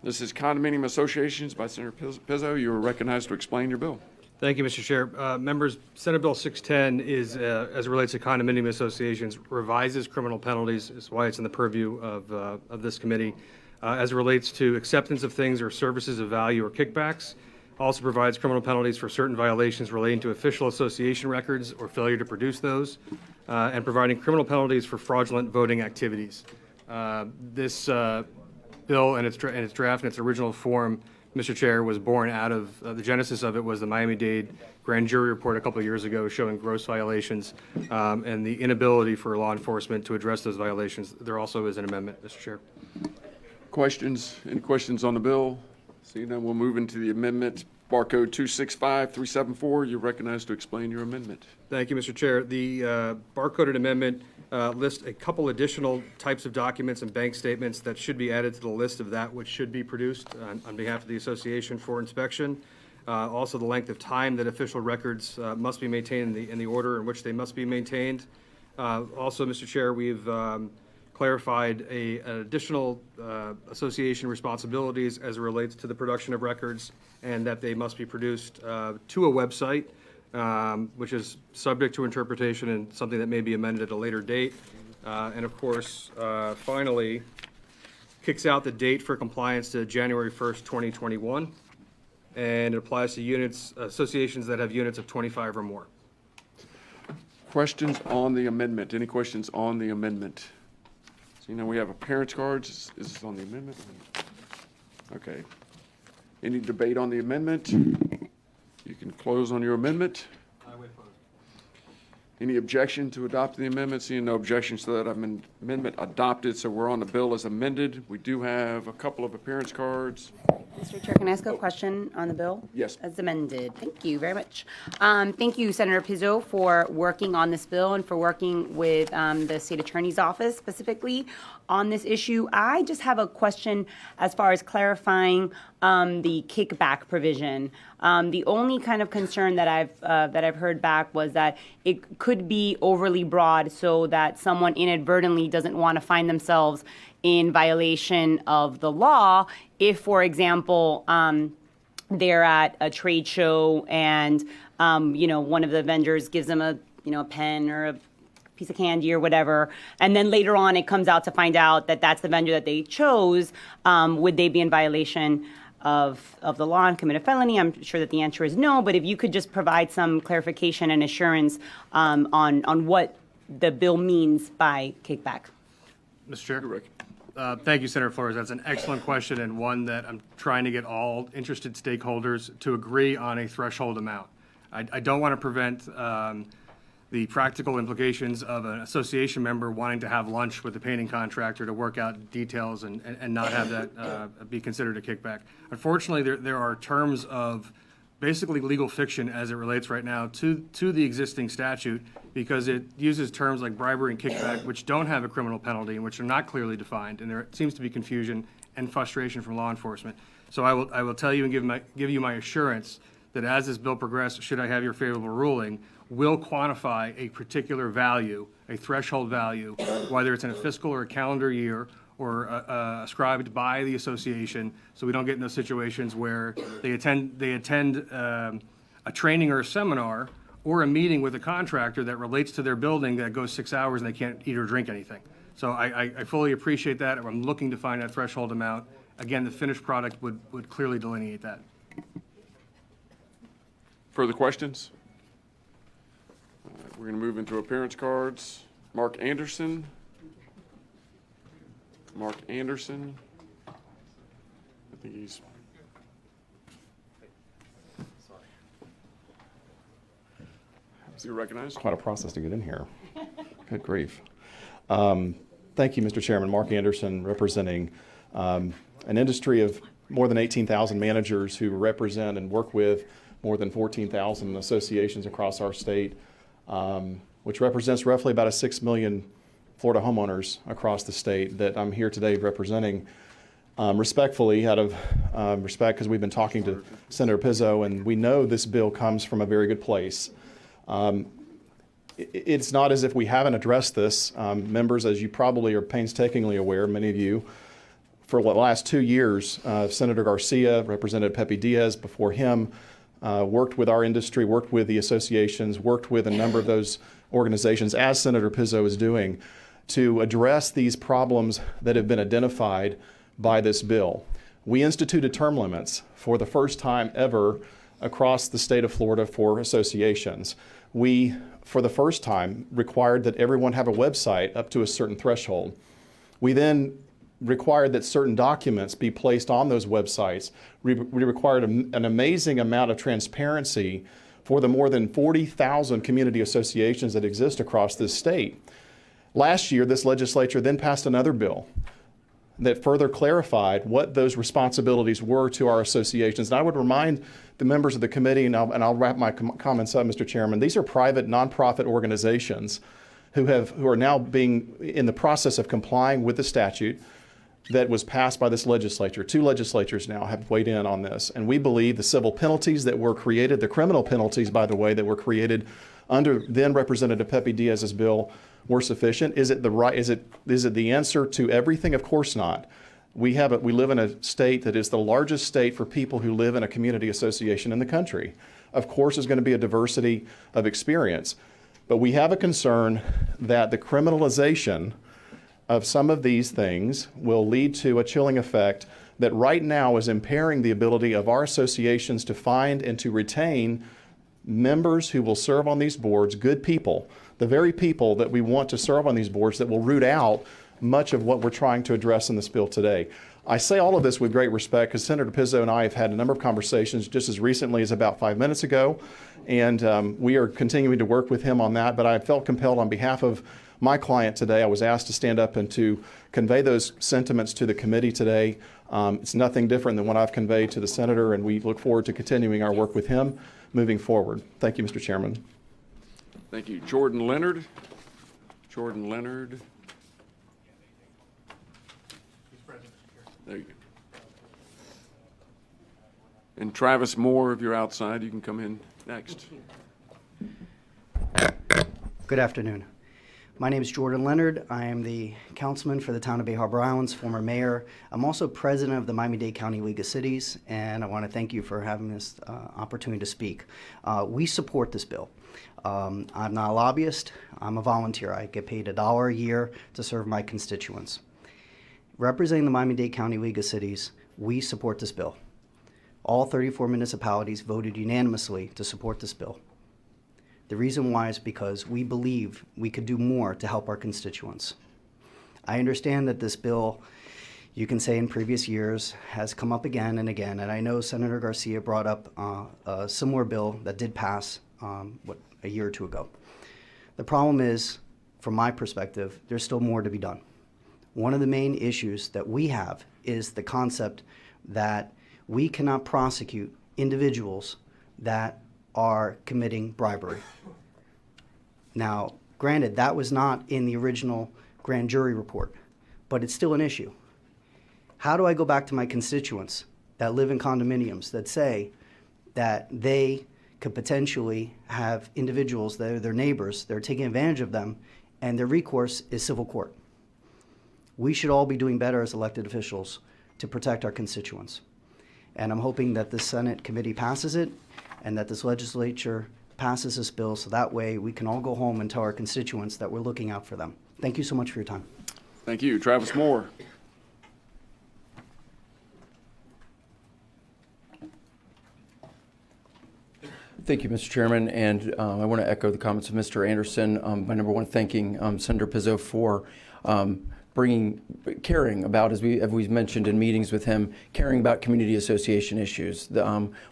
This is Condominium Associations by Senator Pizzo. You are recognized to explain your bill. Thank you, Mr. Chair. Members, Senate Bill 610 is, as it relates to condominium associations, revises criminal penalties. Is why it's in the purview of this committee. As it relates to acceptance of things or services of value or kickbacks, also provides criminal penalties for certain violations relating to official association records or failure to produce those, and providing criminal penalties for fraudulent voting activities. This bill and its draft in its original form, Mr. Chair, was born out of the genesis of it was the Miami-Dade grand jury report a couple of years ago showing gross violations and the inability for law enforcement to address those violations. There also is an amendment, Mr. Chair. Questions? Any questions on the bill? Seeing none, we'll move into the amendment. Barcode 265374. You're recognized to explain your amendment. Thank you, Mr. Chair. The barcoded amendment lists a couple additional types of documents and bank statements that should be added to the list of that which should be produced on behalf of the association for inspection. Also, the length of time that official records must be maintained in the order in which they must be maintained. Also, Mr. Chair, we've clarified an additional association responsibilities as it relates to the production of records, and that they must be produced to a website, which is subject to interpretation and something that may be amended at a later date. And of course, finally, kicks out the date for compliance to January 1st, 2021, and it applies to units, associations that have units of 25 or more. Questions on the amendment? Any questions on the amendment? So, we have appearance cards. Is this on the amendment? Okay. Any debate on the amendment? You can close on your amendment. Any objection to adopt the amendment? Seeing no objections to that amendment adopted, so we're on the bill as amended. We do have a couple of appearance cards. Mr. Chair, can I ask a question on the bill? Yes. As amended. Thank you very much. Thank you, Senator Pizzo, for working on this bill and for working with the state attorney's office specifically on this issue. I just have a question as far as clarifying the kickback provision. The only kind of concern that I've heard back was that it could be overly broad so that someone inadvertently doesn't want to find themselves in violation of the law if, for example, they're at a trade show and one of the vendors gives them a pen or a piece of candy or whatever, and then later on it comes out to find out that that's the vendor that they chose. Would they be in violation of the law and commit a felony? I'm sure that the answer is no, but if you could just provide some clarification and assurance on what the bill means by kickback. Mr. Chair. Thank you, Senator Flores. That's an excellent question and one that I'm trying to get all interested stakeholders to agree on a threshold amount. I don't want to prevent the practical implications of an association member wanting to have lunch with the painting contractor to work out details and not have that be considered a kickback. Unfortunately, there are terms of basically legal fiction as it relates right now to the existing statute, because it uses terms like bribery and kickback, which don't have a criminal penalty and which are not clearly defined, and there seems to be confusion and frustration from law enforcement. So I will tell you and give you my assurance that as this bill progresses, should I have your favorable ruling, will quantify a particular value, a threshold value, whether it's in a fiscal or a calendar year, or ascribed by the association, so we don't get in those situations where they attend a training or a seminar or a meeting with a contractor that relates to their building that goes 6 hours and they can't eat or drink anything. So I fully appreciate that. I'm looking to find that threshold amount. Again, the finished product would clearly delineate that. Further questions? We're going to move into appearance cards. Mark Anderson. Mark Anderson. I think he's. Is he recognized? Quite a process to get in here. Good grief. Thank you, Mr. Chairman. Mark Anderson, representing an industry of more than 18,000 managers who represent and work with more than 14,000 associations across our state, which represents roughly about 6 million Florida homeowners across the state that I'm here today representing. Respectfully, out of respect, because we've been talking to Senator Pizzo, and we know this bill comes from a very good place. It's not as if we haven't addressed this. Members, as you probably are painstakingly aware, many of you, for the last 2 years, Senator Garcia, Representative Pepe Diaz before him, worked with our industry, worked with the associations, worked with a number of those organizations, as Senator Pizzo is doing, to address these problems that have been identified by this bill. We instituted term limits for the first time ever across the state of Florida for associations. We, for the first time, required that everyone have a website up to a certain threshold. We then required that certain documents be placed on those websites. We required an amazing amount of transparency for the more than 40,000 community associations that exist across this state. Last year, this legislature then passed another bill that further clarified what those responsibilities were to our associations. And I would remind the members of the committee, and I'll wrap my comments up, Mr. Chairman, these are private nonprofit organizations who are now being in the process of complying with the statute that was passed by this legislature. 2 legislatures now have weighed in on this. And we believe the civil penalties that were created, the criminal penalties, by the way, that were created under then Representative Pepe Diaz's bill were sufficient. Is it the answer to everything? Of course not. We live in a state that is the largest state for people who live in a community association in the country. Of course, there's going to be a diversity of experience. But we have a concern that the criminalization of some of these things will lead to a chilling effect that right now is impairing the ability of our associations to find and to retain members who will serve on these boards, good people, the very people that we want to serve on these boards that will root out much of what we're trying to address in this bill today. I say all of this with great respect because Senator Pizzo and I have had a number of conversations just as recently as about 5 minutes ago, and we are continuing to work with him on that, but I felt compelled on behalf of my client today. I was asked to stand up and to convey those sentiments to the committee today. It's nothing different than what I've conveyed to the senator, and we look forward to continuing our work with him moving forward. Thank you, Mr. Chairman. Thank you. Jordan Leonard. Jordan Leonard. There you go. And Travis Moore, if you're outside, you can come in next. Good afternoon. My name is Jordan Leonard. I am the councilman for the town of Bay Harbor Islands, former mayor. I'm also president of the Miami-Dade County League of Cities, and I want to thank you for having this opportunity to speak. We support this bill. I'm not a lobbyist. I'm a volunteer. I get paid $1 a year to serve my constituents. Representing the Miami-Dade County League of Cities, we support this bill. All 34 municipalities voted unanimously to support this bill. The reason why is because we believe we could do more to help our constituents. I understand that this bill, you can say in previous years, has come up again and again, and I know Senator Garcia brought up a similar bill that did pass, a year or 2 ago. The problem is, from my perspective, there's still more to be done. One of the main issues that we have is the concept that we cannot prosecute individuals that are committing bribery. Now, granted, that was not in the original grand jury report, but it's still an issue. How do I go back to my constituents that live in condominiums that say that they could potentially have individuals that are their neighbors, that are taking advantage of them, and their recourse is civil court? We should all be doing better as elected officials to protect our constituents. And I'm hoping that the Senate committee passes it and that this legislature passes this bill so that way we can all go home and tell our constituents that we're looking out for them. Thank you so much for your time. Thank you. Travis Moore. Thank you, Mr. Chairman, and I want to echo the comments of Mr. Anderson. By number one, thanking Senator Pizzo for caring about, as we've mentioned in meetings with him, caring about community association issues.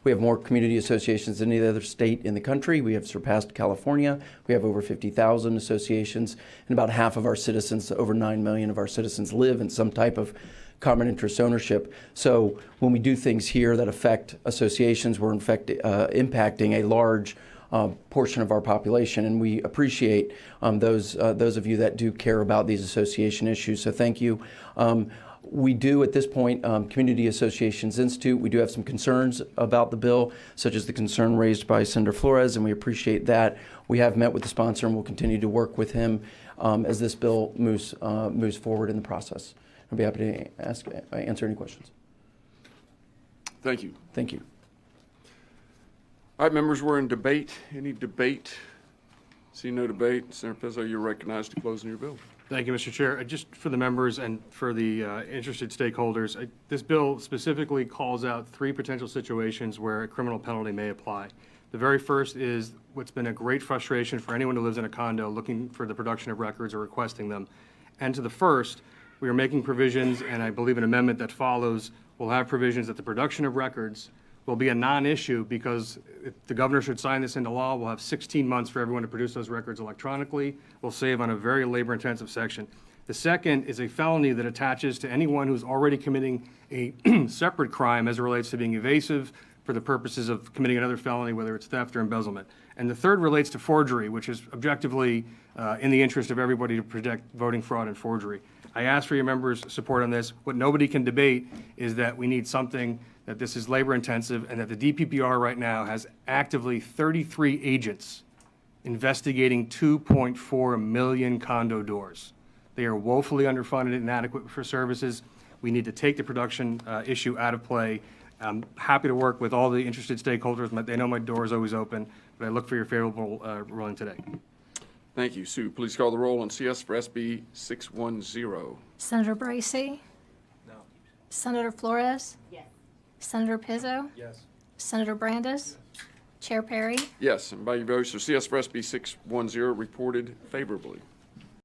We have more community associations than any other state in the country. We have surpassed California. We have over 50,000 associations, and about half of our citizens, over 9 million of our citizens, live in some type of common interest ownership. So when we do things here that affect associations, we're in fact impacting a large portion of our population, and we appreciate those of you that do care about these association issues. So thank you. We do at this point, Community Associations Institute, we do have some concerns about the bill, such as the concern raised by Senator Flores, and we appreciate that. We have met with the sponsor and we'll continue to work with him as this bill moves forward in the process. I'd be happy to answer any questions. Thank you. Thank you. All right, members, we're in debate. Any debate? See no debate. Senator Pizzo, you're recognized to close in your bill. Thank you, Mr. Chair. Just for the members and for the interested stakeholders, this bill specifically calls out 3 potential situations where a criminal penalty may apply. The very first is what's been a great frustration for anyone who lives in a condo looking for the production of records or requesting them. And to the first, we are making provisions, and I believe an amendment that follows will have provisions that the production of records will be a non-issue because if the governor should sign this into law, we'll have 16 months for everyone to produce those records electronically. We'll save on a very labor-intensive section. The second is a felony that attaches to anyone who's already committing a separate crime as it relates to being evasive for the purposes of committing another felony, whether it's theft or embezzlement. And the third relates to forgery, which is objectively in the interest of everybody to protect voting fraud and forgery. I ask for your members' support on this. What nobody can debate is that we need something, that this is labor intensive, and that the DPPR right now has actively 33 agents investigating 2.4 million condo doors. They are woefully underfunded and inadequate for services. We need to take the production issue out of play. I'm happy to work with all the interested stakeholders. They know my door is always open, but I look for your favorable ruling today. Thank you. Sue, please call the roll on CS for SB 610. Senator Bracy? No. Senator Flores? Yes. Senator Pizzo? Yes. Senator Brandis? Chair Perry? Yes, and by your votes, so CS for SB 610 reported favorably.